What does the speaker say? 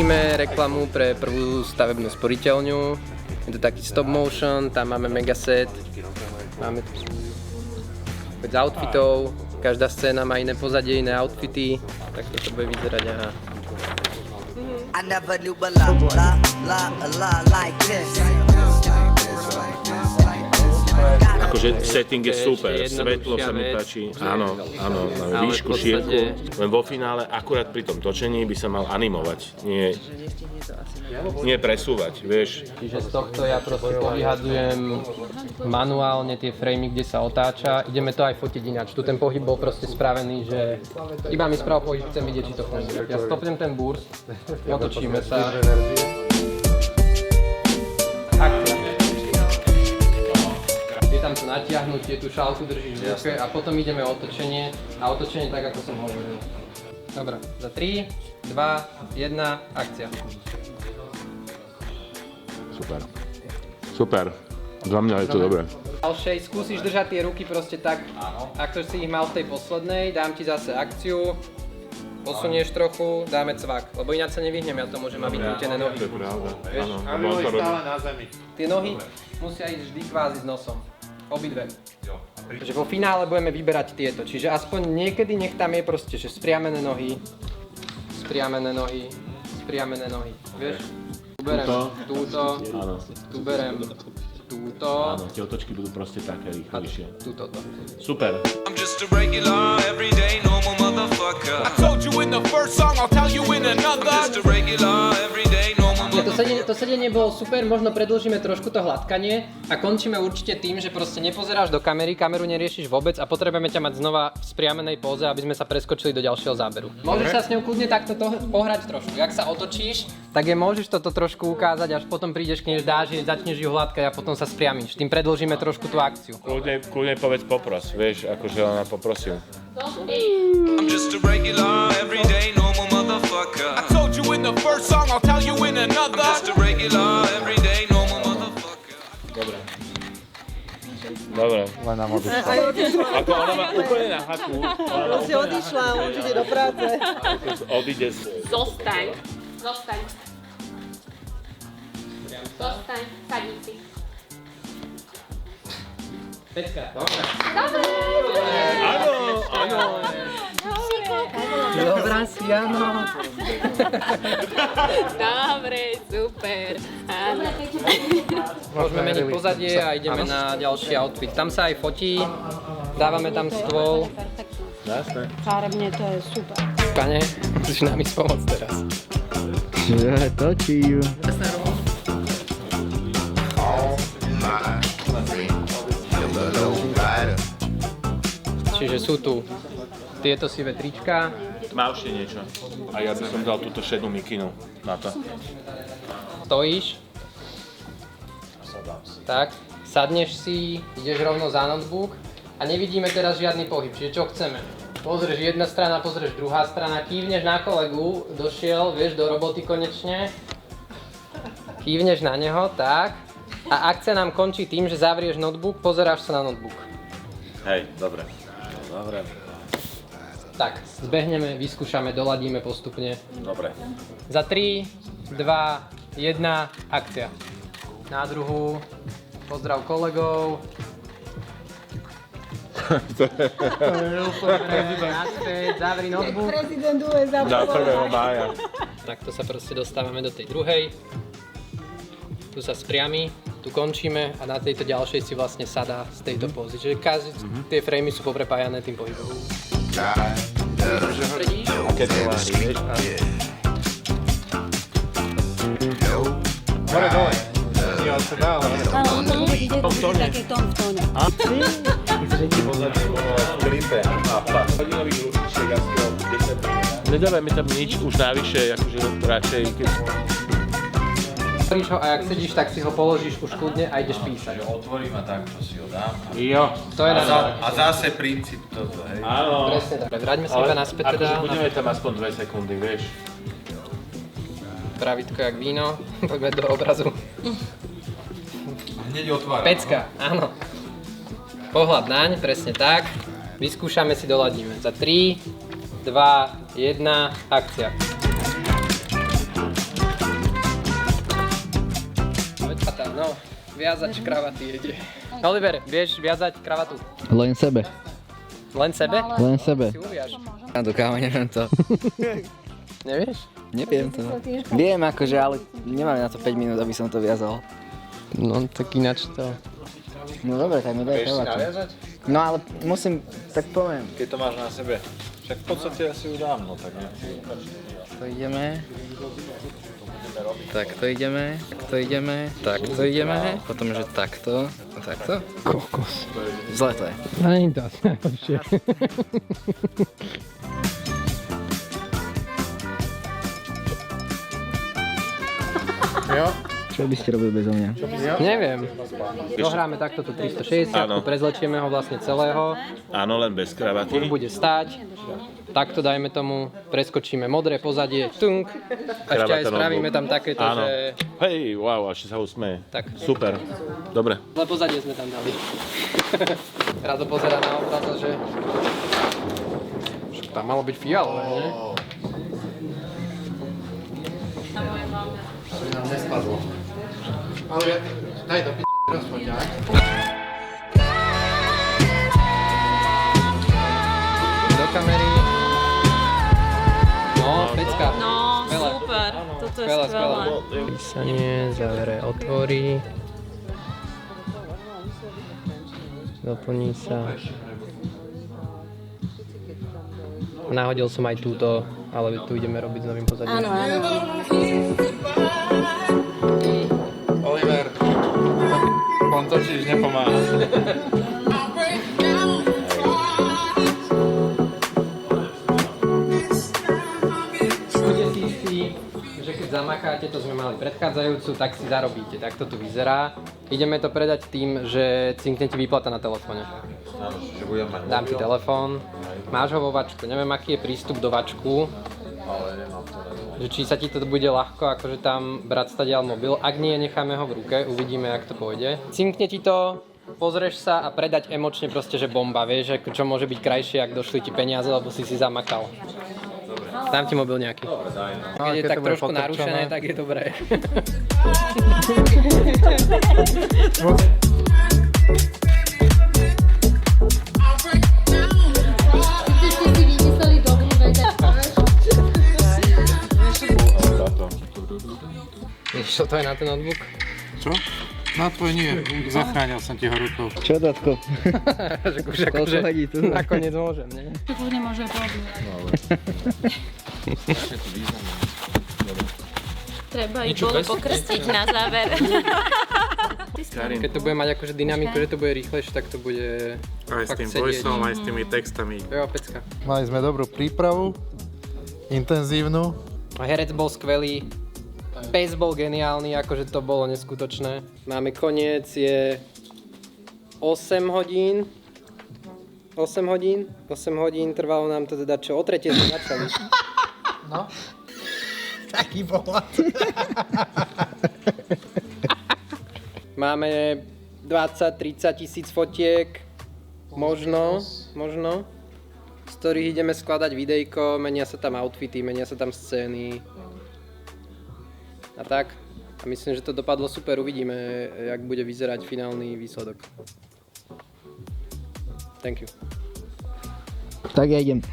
točíme reklamu pre prvú stavebnú sporiteľňu. Je to taký stop motion, tam máme megaset. Máme z outfitov, každá scéna má iné pozadie, iné outfity. Tak to bude vyzerať, aha. I never knew a la like this. Akože setting je super, svetlo sa mi páči, áno, výšku, šírku, len vo finále akurát pri tom točení by sa mal animovať, nie presúvať, vieš. Čiže z tohto ja proste povyhadzujem manuálne tie framey, kde sa otáča, ideme to aj fotiť ináč, tu ten pohyb bol proste spravený, že iba mi spravil pohyb, chcem vidieť, či to funguje. Ja stopnem ten burst, otočíme sa. Tam to natiahnutie, tú šálku držíš v ruke a potom ideme otočenie a otočenie tak, ako som hovoril. Dobre, za 3, 2, 1, akcia. Super, za mňa je to dobré. Ďalšej, skúsiš držať tie ruky proste tak, ako si ich mal v tej poslednej, dám ti zase akciu, posunieš trochu, dáme cvak, lebo ináč sa nevyhnem, ja to môžem mať vykrútené nohy. To je pravda, áno. Aby boli stále na zemi. Tie nohy musia ísť vždy kvázi s nosom. Obidve. Takže vo finále budeme vyberať tieto, čiže aspoň niekedy nech tam je proste, že spriamené nohy, spriamené nohy, spriamené nohy, vieš? Tu berem túto, tu berem túto. Áno, tie otočky budú proste také rýchlejšie. Túto. Super. I'm just a regular, everyday, normal motherfucker. I told you in the first song, I'll tell you in another. I'm just a regular, everyday, normal motherfucker. To sedenie bolo super, možno predĺžime trošku to hladkanie a končíme určite tým, že proste nepozeráš do kamery, kameru neriešiš vôbec a potrebujeme ťa mať znova v spriamenej póze, aby sme sa preskočili do ďalšieho záberu. Môžeš sa s ňou kľudne takto pohrať trošku. Jak sa otočíš, tak môžeš toto trošku ukázať, až potom prídeš k nej, dáš jej, začneš ju hladkať a potom sa spriamíš. Tým predĺžime trošku tú akciu. Kľudne povedz popros, vieš, akože ona poprosil. I'm just a regular, everyday, normal motherfucker. I told you in the first song, I'll tell you in another. I'm just a regular, everyday, normal motherfucker. Dobre. Len nám odišla. Ako ona má úplne na haku. Proste odišla, už ide do práce. Odíde z... Zostaň. Sadni si. Pecka, dobre. Áno. Dobrá si, áno. Dobre, super. Áno. Môžeme meniť pozadie a ideme na ďalší outfit. Tam sa aj fotí, dávame tam stôl. Jasné. Farebne to je super. Pane, musíš nám ísť pomôcť teraz. Točím. Čiže sú tu tieto sivé trička. Tmavšie niečo. A ja by som dal túto šednú mikinu na to. Stojíš. Tak, sadneš si, ideš rovno za notebook a nevidíme teraz žiadny pohyb. Čiže čo chceme? Pozrieš jedna strana, pozrieš druhá strana, kývneš na kolegu, došiel, vieš, do roboty konečne. Kývneš na neho, tak. A akcia nám končí tým, že zavrieš notebook, pozeráš sa na notebook. Hej, dobre. Tak, zbehneme, vyskúšame, doladíme postupne. Dobre. Za 3, 2, 1, akcia. Na druhú, pozdrav kolegov. Naspäť, zavri notebook. Prezident USA. Na 1. mája. Takto sa proste dostávame do tej druhej. Tu sa spriami, tu končíme a na tejto ďalšej si vlastne sadá z tejto pózy. Čiže tie framey sú poprepájané tým pohybom. Aké to má, vieš? Hore dole. Ja sa dá, ale... Ale on to ide také tón v tóne. Klipe. Hodinový hlučiček asi o 10. Nedávaj mi tam nič už navyše, akože radšej keď... Otvoríš ho a ak sedíš, tak si ho položíš už kľudne a ideš písať. Otvorím a takto si ho dám. Jo, to je na záver. A zase princíp toto, hej. Áno. Presne tak. Vráťme sa iba naspäť teda. Akože budeme tam aspoň 2 sekundy, vieš. Pravítko jak víno, poďme do obrazu. Hneď otváram. Pecka, áno. Pohľad naň, presne tak. Vyskúšame si, doladíme. Za 3, 2, 1, akcia. Viazač kravaty jede. Oliver, vieš viazať kravatu? Len sebe. Len sebe? Len sebe. Si uviaž. Do kámo, neviem to. Nevieš? Neviem to. Viem akože, ale nemám na to 5 minút, aby som to viazal. No tak ináč to... No dobre, tak mi daj kravatu. Naviazať? No ale musím, tak poviem. Keď to máš na sebe. Však v podstate ja si ju dám, no tak nejak. To ideme. Tak to ideme, to ideme, tak to ideme, potom že takto, a takto. Kokos. Zle to je. A nie je to asi najlepšie. Jo? Čo by ste robili bezo mňa? Neviem. Dohráme takto tu 360, Áno. prezlečieme ho vlastne celého. Áno, len bez kravaty. On bude stáť. Takto dajme tomu, preskočíme modré pozadie, tunk. A ešte aj Kravata spravíme notebook. tam takéto, Áno. že... Hej, wow, až sa usmeje. Tak. Super. Dobre. Ale pozadie sme tam dali. Rado pozerá na obraz, že... Však tam malo byť fialové, nie? To by nám nespadlo. Ale daj do p***, rozpoďať. Do kamery. No, pecka. No, Skvelé. super. Toto je Skvelé, skvelé. skvelé. Písanie, závere, otvorí. Doplní sa. Nahodil som aj túto, ale tu ideme robiť s novým pozadím. Áno, áno. Oliver, on totiž nepomáha. Buďte si istí, že keď zamakáte, to sme mali predchádzajúcu, tak si zarobíte. Tak to tu vyzerá. Ideme to predať tým, že cinkne ti výplata na telefóne. Áno, že budem mať Dám ti mobil, telefón, máš ho vo vačku, neviem aký je prístup do vačku, ale nemám to. že či sa ti to bude ľahko akože tam brať stadiaľ mobil. Ak nie, necháme ho v ruke, uvidíme, jak to pôjde. Cinkne ti to, pozrieš sa a predať emočne proste, že bomba, vieš, ako čo môže byť krajšie, ak došli ti peniaze, lebo si zamakal. Dám ti mobil nejaký. Keď je tak trošku narušené, tak je dobré. Vieš, čo to je na ten notebook? Čo? Na tvoj nie, zachránil som ti ho rukou. Čo, tatko? Že už akože hodí tu? nakoniec môžem, nie? Kľudne môže povedať. Treba ich bolo pokrstiť na záver. Keď to bude mať akože dynamiku, že to bude rýchlejšie, tak to bude Aj s fakt tým sedieť. voiceom, aj s tými textami. Jo, pecka. Mali sme dobrú prípravu, intenzívnu. A herec bol skvelý, pes bol geniálny, akože to bolo neskutočné. Máme koniec, je 8 hodín. 8 hodín, trvalo nám to teda čo, o 3:00 sme začali. No. Taký pohľad. Máme 20-30 tisíc fotiek, možno, z ktorých ideme skladať videjko, menia sa tam outfity, menia sa tam scény. A tak. A myslím, že to dopadlo super, uvidíme, jak bude vyzerať finálny výsledok. Thank you. Tak ja idem.